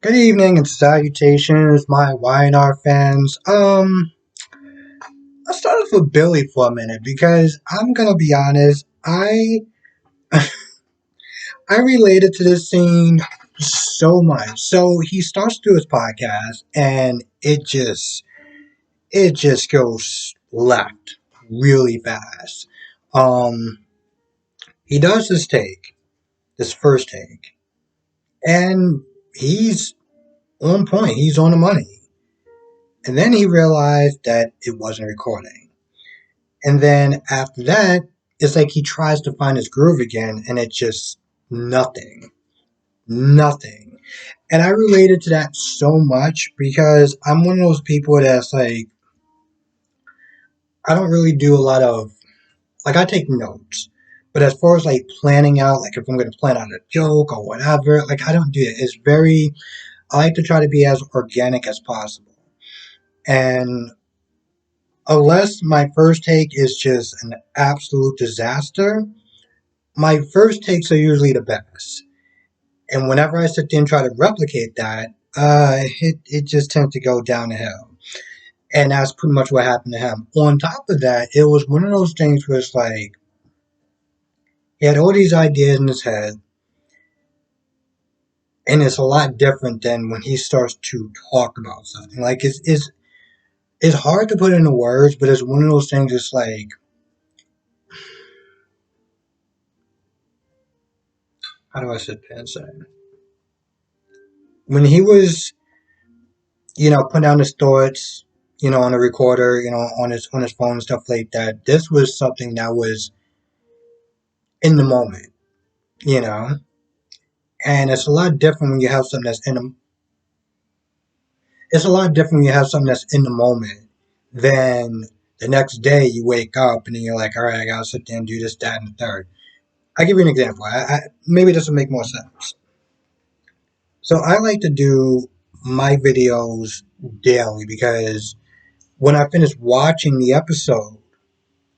Good evening and salutations, my YNR fans. I'll start off with Billy for a minute because I'm gonna be honest. I related to this scene so much. So he starts to do his podcast, and it just goes left really fast. Um, he does this first take, and he's on point. He's on the money. And then he realized that it wasn't recording. And then after that, it's like he tries to find his groove again, and it's just nothing. Nothing. And I related to that so much because I'm one of those people that's like, I don't really do a lot of, like, I take notes. But as far as like planning out, like if I'm going to plan out a joke or whatever, like I don't do it. I like to try to be as organic as possible. And unless my first take is just an absolute disaster, my first takes are usually the best. And whenever I sit there and try to replicate that, it just tends to go down the hill. And that's pretty much what happened to him. On top of that, it was one of those things where it's like he had all these ideas in his head, and it's a lot different than when he starts to talk about something. Like it's hard to put into words, but it's one of those things. It's like, how do I sit there and say? When he was, putting down his thoughts, on a recorder, on his phone and stuff like that. This was something that was in the moment, you know, and it's a lot different when you have something that's in the. It's a lot different when you have something that's in the moment than the next day you wake up and then you're like, all right, I gotta sit there and do this, that, and the third. I'll give you an example. Maybe this will make more sense. So I like to do my videos daily because when I finish watching the episode,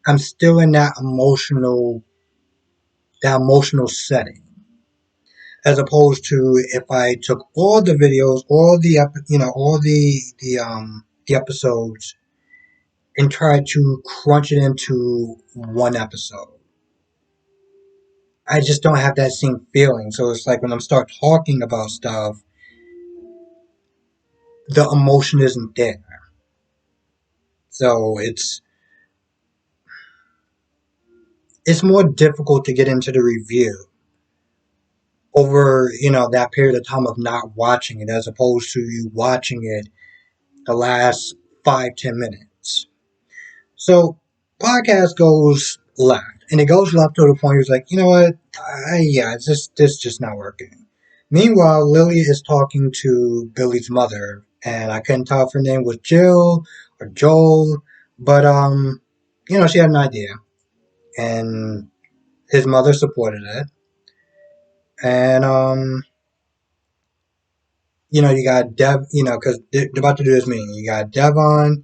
I'm still in that emotional setting, as opposed to if I took all the videos, all the episodes, and tried to crunch it into one episode. I just don't have that same feeling. So it's like when I'm start talking about stuff, the emotion isn't there. So it's more difficult to get into the review over, that period of time of not watching it as opposed to you watching it the last 5-10 minutes. So podcast goes left, and it goes left to the point where it's like, you know what? Yeah, this just not working. Meanwhile, Lily is talking to Billy's mother, and I couldn't tell if her name was Jill or Joel, but she had an idea, and his mother supported it, and you got Dev, because they're about to do this meeting. You got Davon,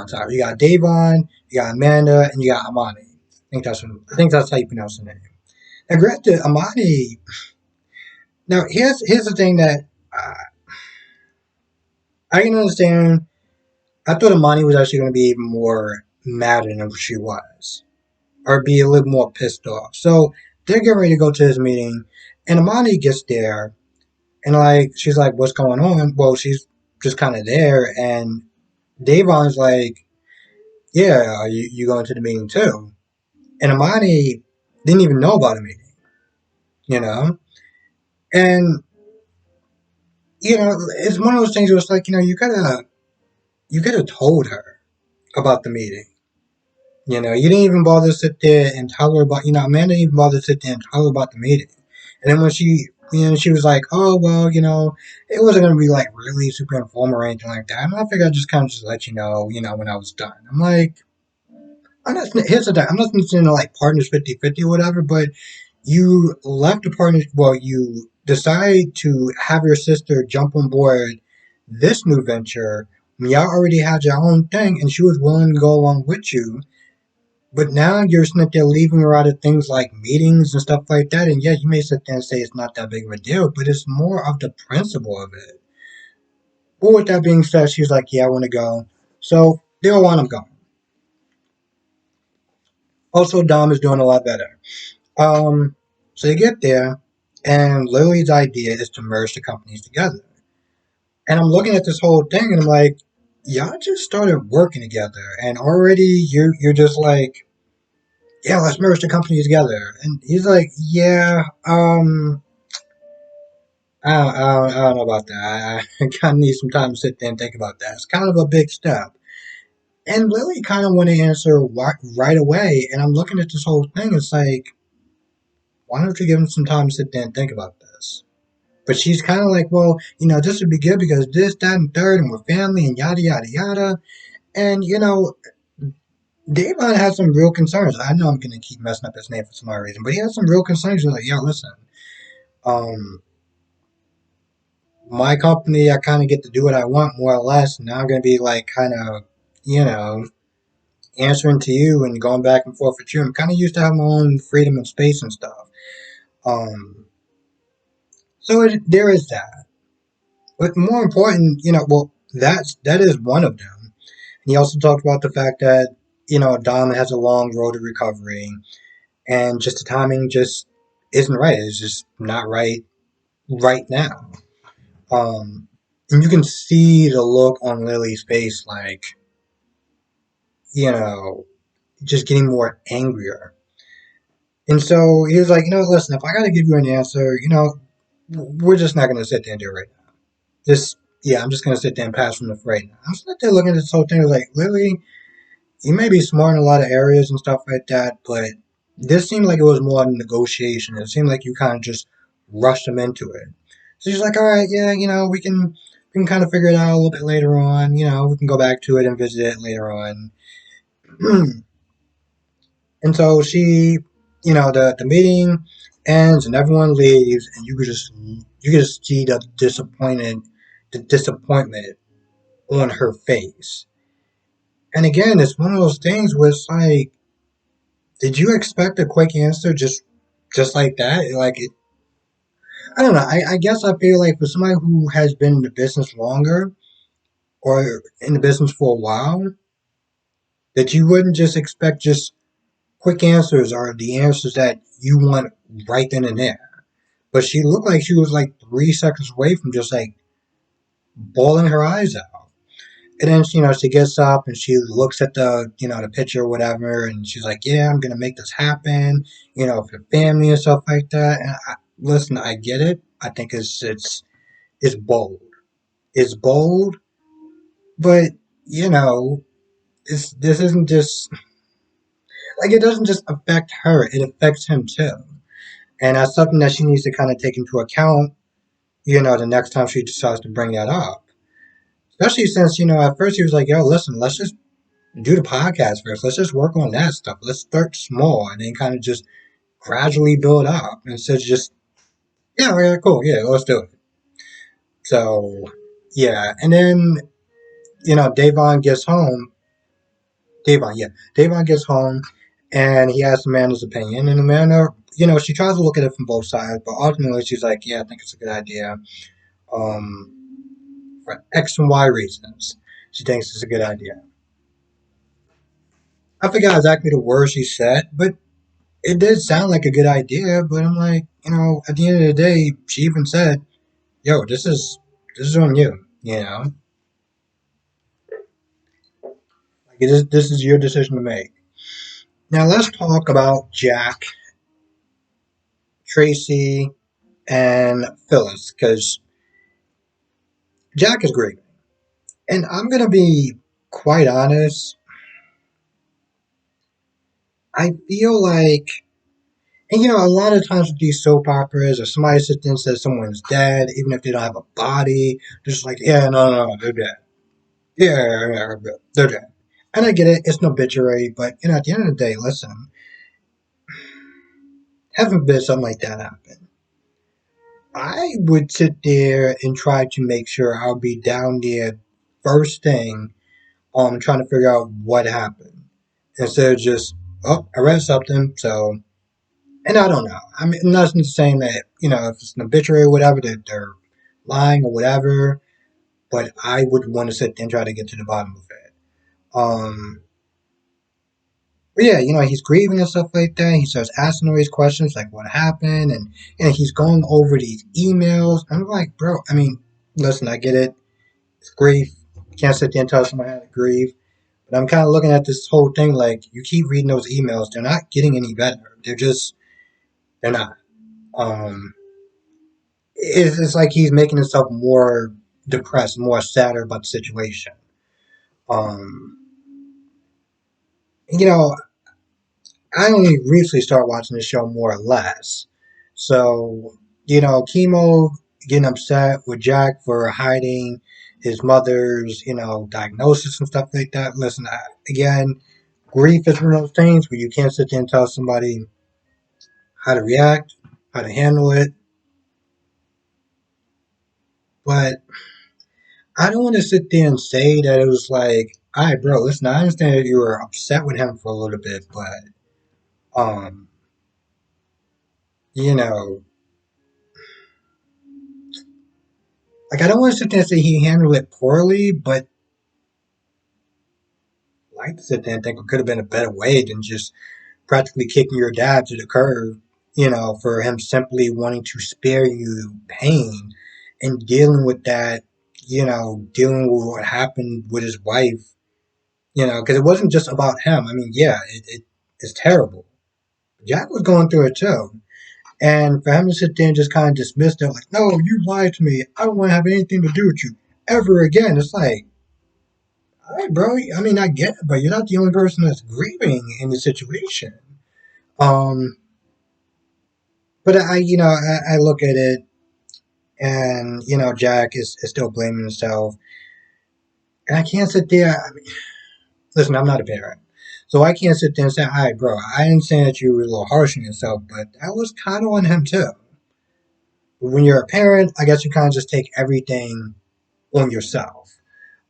sorry. You got Davon, you got Amanda, and you got Amani. I think that's how you pronounce the name. And granted, Amani. Now here's the thing that I can understand. I thought Amani was actually going to be even more mad than she was, or be a little more pissed off. So they're getting ready to go to this meeting, and Amani gets there, and like she's like, "What's going on?" Well, she's just kind of there, and Davon's like, "Yeah, are you going to the meeting too?" And Amani didn't even know about the meeting, you know? And, it's one of those things where it's like, you could have told her about the meeting. You didn't even bother to sit there and tell her about, Amanda didn't even bother to sit there and tell her about the meeting. And then when she was like, oh, well, it wasn't going to be like really super informal or anything like that. And I figured I'd just kind of just let you know, when I was done. I'm like, here's the thing. I'm not considering like partners 50-50 or whatever, but you left the partner, well, you decided to have your sister jump on board this new venture when y'all already had your own thing and she was willing to go along with you. But now you're sitting there leaving her out of things like meetings and stuff like that. And yeah, you may sit there and say it's not that big of a deal, but it's more of the principle of it. But with that being said, she's like, yeah, I want to go. So they all want to go. Also, Dom is doing a lot better. Um, so you get there, and Lily's idea is to merge the companies together. And I'm looking at this whole thing, and I'm like, y'all just started working together, and already you're just like, yeah, let's merge the companies together. And he's like, yeah, I don't know about that. I kind of need some time to sit there and think about that. It's kind of a big step. And Lily kind of want to answer right away. And I'm looking at this whole thing. It's like, why don't you give him some time to sit there and think about this? But she's kind of like, well, this would be good because this, that, and third, and we're family, and yada, yada, yada. And, Davon has some real concerns. I know I'm going to keep messing up his name for some odd reason, but he has some real concerns. He's like, yo, listen, um, my company, I kind of get to do what I want more or less. Now I'm going to be like, kind of, you know, answering to you and going back and forth with you. I'm kind of used to having my own freedom and space and stuff. Um, there is that. But more important, well, that is one of them. And he also talked about the fact that, Dom has a long road to recovery and just the timing just isn't right. It's just not right now. And you can see the look on Lily's face, like, you know, just getting more angrier. And so he was like, listen, if I got to give you an answer, we're just not going to sit there and do it right now. Just, yeah, I'm just going to sit there and pass from the right now. I'm sitting there looking at this whole thing. I was like, Lily, you may be smart in a lot of areas and stuff like that, but this seemed like it was more negotiation. It seemed like you kind of just rushed them into it. So she's like, all right, yeah, we can kind of figure it out a little bit later on. We can go back to it and visit it later on. And so the meeting ends and everyone leaves, and you could just see the disappointment on her face. And again, it's one of those things where it's like, did you expect a quick answer just like that? Like, I don't know. I guess I feel like for somebody who has been in the business longer or in the business for a while, that you wouldn't just expect just quick answers or the answers that you want right then and there. But she looked like she was like 3 seconds away from just like bawling her eyes out. And then, she gets up and she looks at the picture or whatever, and she's like, "Yeah, I'm gonna make this happen, for the family and stuff like that." And listen, I get it. I think it's bold. It's bold, but this isn't just like it doesn't just affect her; it affects him too, and that's something that she needs to kind of take into account. The next time she decides to bring that up, especially since at first he was like, "Yo, listen, let's just do the podcast first. Let's just work on that stuff. Let's start small and then kind of just gradually build up instead of just, yeah, yeah, cool, yeah, let's do it." So, yeah. And then, Davon gets home. Davon, yeah. Davon gets home and he asks Amanda's opinion. And Amanda, she tries to look at it from both sides, but ultimately she's like, yeah, I think it's a good idea. For X and Y reasons. She thinks it's a good idea. I forgot exactly the words she said, but it did sound like a good idea, but I'm like, at the end of the day, she even said, "Yo, this is on you." Like this is your decision to make. Now let's talk about Jack, Tracy, and Phyllis, because Jack is great, and I'm gonna be quite honest. I feel like, and a lot of times with these soap operas, if somebody sits there and says someone's dead, even if they don't have a body, they're just like, yeah, no, no, no, they're dead. Yeah, they're dead. And I get it, it's an obituary, but at the end of the day, listen, heaven forbid something like that happen. I would sit there and try to make sure I'll be down there first thing, trying to figure out what happened. Instead of just, oh, I read something, so, and I don't know. I mean, nothing saying that, if it's an obituary or whatever, that they're lying or whatever, but I would want to sit there and try to get to the bottom of it. Um, but yeah, he's grieving and stuff like that. He starts asking all these questions like what happened, and he's going over these emails. I'm like, bro, I mean, listen, I get it. It's grief. You can't sit there and tell somebody how to grieve. But I'm kind of looking at this whole thing like you keep reading those emails, they're not getting any better. They're not. Um, it's like he's making himself more depressed, more sadder about the situation. Um, you know, I only recently started watching the show more or less. So, Chemo getting upset with Jack for hiding his mother's, diagnosis and stuff like that. Listen, again, grief is one of those things where you can't sit there and tell somebody how to react, how to handle it. But I don't want to sit there and say that it was like, all right, bro, listen, I understand that you were upset with him for a little bit, but, um, you know, like, I don't want to sit there and say he handled it poorly, but I like to sit there and think it could have been a better way than just practically kicking your dad to the curb, for him simply wanting to spare you pain and dealing with that, dealing with what happened with his wife, because it wasn't just about him. I mean, yeah, it's terrible. Jack was going through it too. And for him to sit there and just kind of dismiss it, like, no, you lied to me. I don't want to have anything to do with you ever again. It's like, all right, bro. I mean, I get it, but you're not the only person that's grieving in the situation. Um, but I look at it, and Jack is still blaming himself, and I can't sit there. I mean, listen, I'm not a parent, so I can't sit there and say, "All right, bro, I understand that you were a little harsh on yourself, but that was kind of on him too." But when you're a parent, I guess you kind of just take everything on yourself.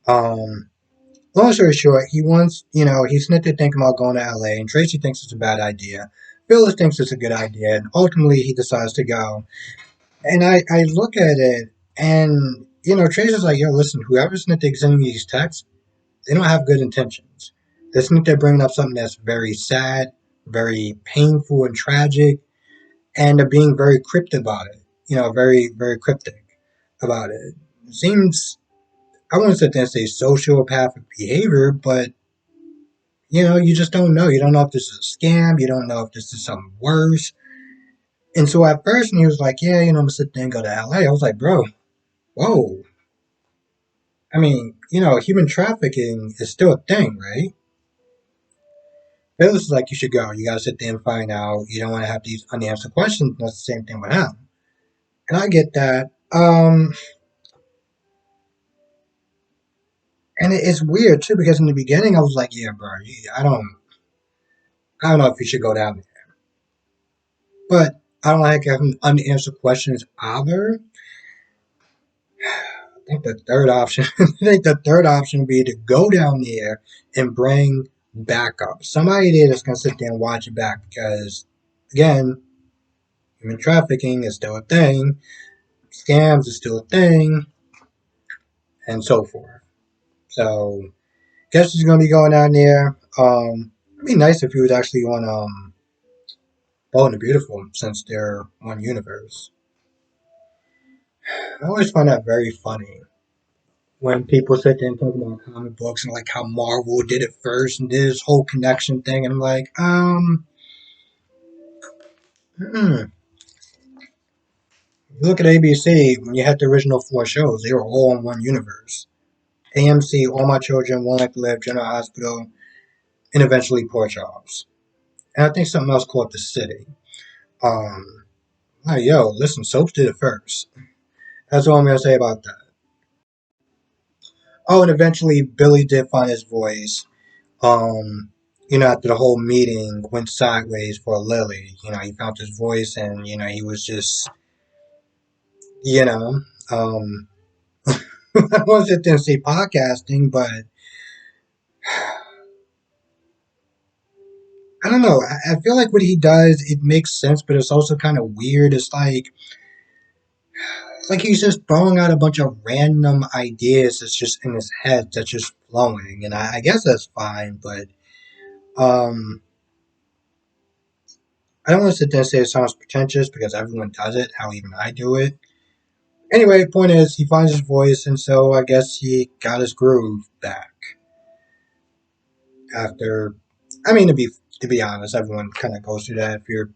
Um, Long story short, he's not thinking about going to LA, and Tracy thinks it's a bad idea. Phyllis thinks it's a good idea, and ultimately he decides to go. And I look at it, and Tracy's like, yo, listen, whoever's sending these texts, they don't have good intentions. They think they're bringing up something that's very sad, very painful and tragic, and they're being very cryptic about it. Very, very cryptic about it. It seems, I wouldn't sit there and say sociopathic behavior, but you just don't know. You don't know if this is a scam. You don't know if this is something worse. And so at first, when he was like, yeah, I'm gonna sit there and go to LA, I was like, bro, whoa. I mean, human trafficking is still a thing, right? It was like you should go. You gotta sit there and find out. You don't want to have these unanswered questions. That's the same thing with him. And I get that. And it's weird too because in the beginning I was like, yeah, bro, I don't know if you should go down there. But I don't like having unanswered questions either. I think the third option, I think the third option would be to go down there and bring backup. Somebody there that's gonna sit there and watch it back because, again, human trafficking is still a thing, scams is still a thing, and so forth. So, guess he's gonna be going down there. It'd be nice if he was actually on Bold and the Beautiful since they're one universe. I always find that very funny when people sit there and talk about comic books and like how Marvel did it first and did this whole connection thing, and I'm like, look at ABC when you had the original four shows, they were all in one universe. AMC, All My Children, One Life to Live, General Hospital, and eventually Poor Jobs. And I think something else called The City. Um, like, yo, listen, soaps did it first. That's all I'm gonna say about that. Oh, and eventually Billy did find his voice. Um, After the whole meeting went sideways for Lily, he found his voice and, he was just, you know, um, I wasn't to say podcasting, but I don't know. I feel like what he does, it makes sense, but it's also kind of weird. It's like he's just throwing out a bunch of random ideas that's just in his head that's just flowing, and I guess that's fine. But um, I don't want to sit there and say it sounds pretentious because everyone does it. How even I do it. Anyway, point is, he finds his voice, and so I guess he got his groove back after. I mean, to be honest, everyone kind of goes through that if you're,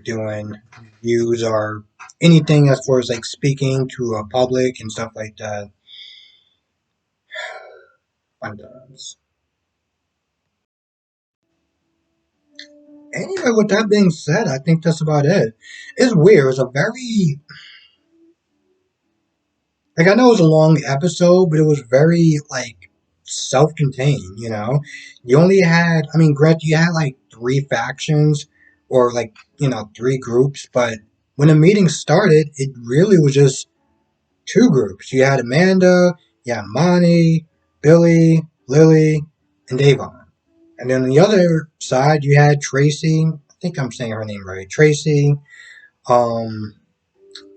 doing reviews or anything as far as like speaking to a public and stuff like that. Fun times. Anyway, with that being said, I think that's about it. It's weird. It's a very like I know it was a long episode, but it was very like self-contained. You only had. I mean, granted, you had like three factions or like three groups, but when the meeting started, it really was just two groups. You had Amanda, you had Monty, Billy, Lily, and Davon. And then on the other side, you had Tracy. I think I'm saying her name right. Tracy, um,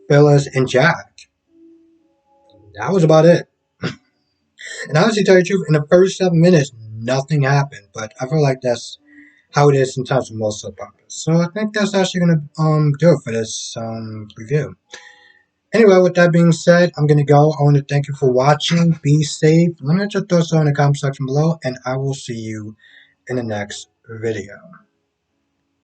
Phyllis, and Jack. That was about it. And honestly, to tell you the truth, in the first 7 minutes, nothing happened. But I feel like that's how it is sometimes with most soap operas. So I think that's actually gonna do it for this review. Anyway, with that being said, I'm gonna go. I want to thank you for watching. Be safe. Let me know your thoughts down in the comment section below, and I will see you in the next video.